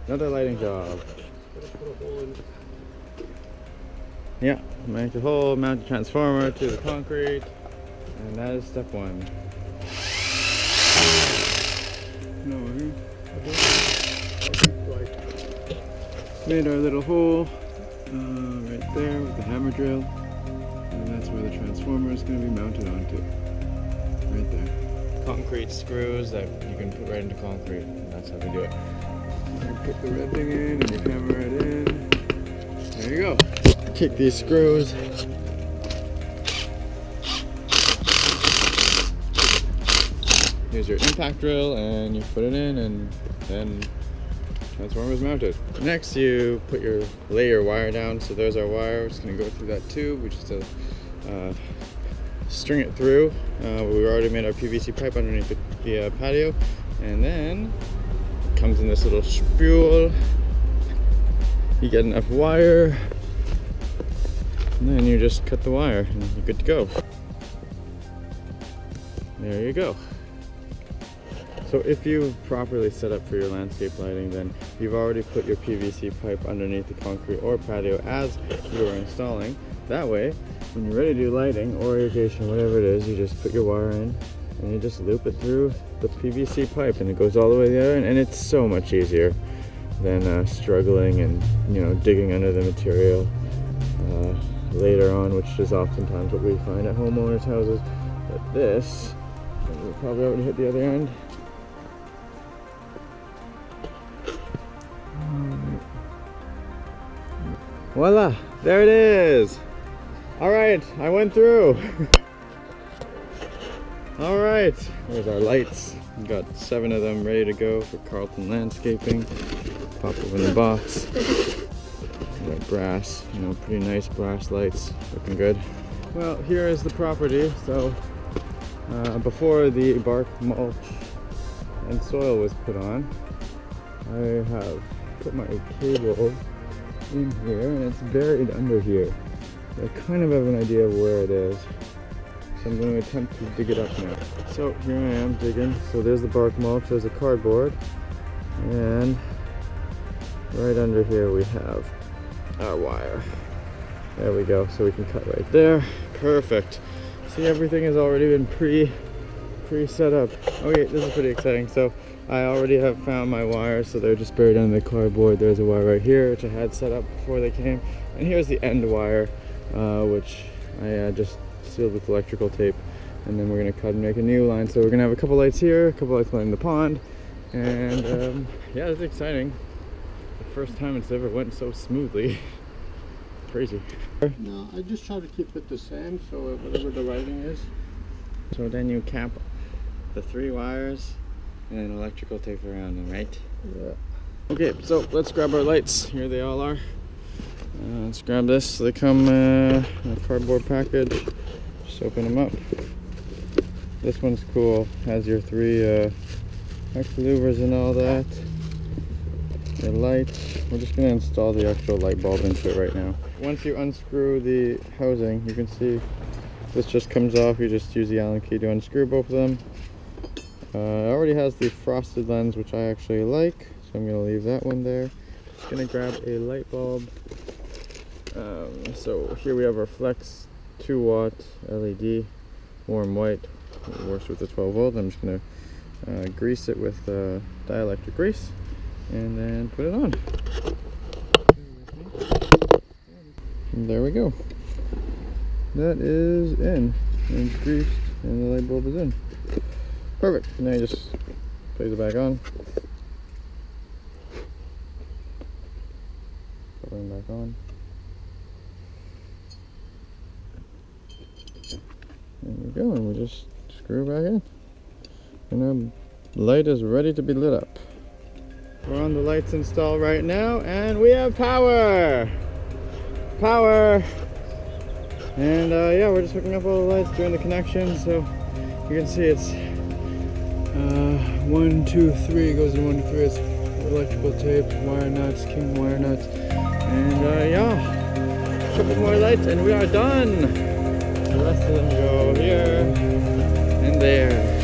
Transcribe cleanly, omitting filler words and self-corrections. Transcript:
Another lighting job. Yeah, make a hole, mount the transformer to the concrete, and that is step one. Made our little hole right there with the hammer drill, and that's where the transformer is going to be mounted onto. Right there. Concrete screws that you can put right into concrete, and that's how we do it. You put the red thing in and you hammer it in. There you go. Kick these screws. Here's your impact drill, and you put it in, and then transformer is mounted. Next, you lay your wire down. So there's our wire. We're just going to go through that tube. We just string it through. We already made our PVC pipe underneath the patio, and then it comes in this little spool. You get enough wire, and then you just cut the wire, and you're good to go. There you go. So if you properly set up for your landscape lighting, then you've already put your PVC pipe underneath the concrete or patio as you are installing. That way, when you're ready to do lighting or irrigation, whatever it is, you just put your wire in and you just loop it through the PVC pipe, and it goes all the way there, and it's so much easier than struggling and digging under the material later on, which is oftentimes what we find at homeowners' houses. But this, we'll probably already hit the other end. Voila, there it is. All right, I went through. All right, there's our lights. We've got 7 of them ready to go for Carleton Landscaping. Pop them in the box. We've got brass, pretty nice brass lights, looking good. Well, here is the property. So before the bark mulch and soil was put on, I have put my cable in here, and it's buried under here. I kind of have an idea of where it is, so I'm going to attempt to dig it up now. So here I am digging. So there's the bark mulch, there's the cardboard, and right under here we have our wire. There we go, so we can cut right there. Perfect. See, everything has already been pre-set up. Okay, this is pretty exciting. So I already have found my wires, so they're just buried under the cardboard. There's a wire right here, which I had set up before they came. And here's the end wire, which I just sealed with electrical tape. And then we're gonna cut and make a new line. So we're gonna have a couple lights here, a couple lights lining the pond. And yeah, it's exciting. The first time it's ever went so smoothly. Crazy. No, I just try to keep it the same, so whatever the lighting is. So then you cap the 3 wires and electrical tape around them, right? Yeah. Okay, so let's grab our lights. Here they all are. Let's grab this. They come in a cardboard package. Just open them up. This one's cool. Has your 3 extra louvers and all that. Your lights. We're just going to install the actual light bulb into it right now. Once you unscrew the housing, you can see this just comes off. You just use the Allen key to unscrew both of them. It already has the frosted lens, which I actually like, so I'm going to leave that one there. Just going to grab a light bulb. So here we have our Flex 2-watt LED, warm white. It works with the 12 volt. I'm just going to grease it with dielectric grease and then put it on. And there we go. That is in, and it's greased, and the light bulb is in. Perfect. Now you just place it back on. Put it back on. There we go, and we just screw back in. And our light is ready to be lit up. We're on the lights installed right now, and we have power! Power! And yeah, we're just hooking up all the lights, doing the connection. So you can see it's 1, 2, 3, goes in 1, 2, 3. It's electrical tape, wire nuts, king wire nuts. And yeah, a couple more lights and we are done. The rest of them go here and there.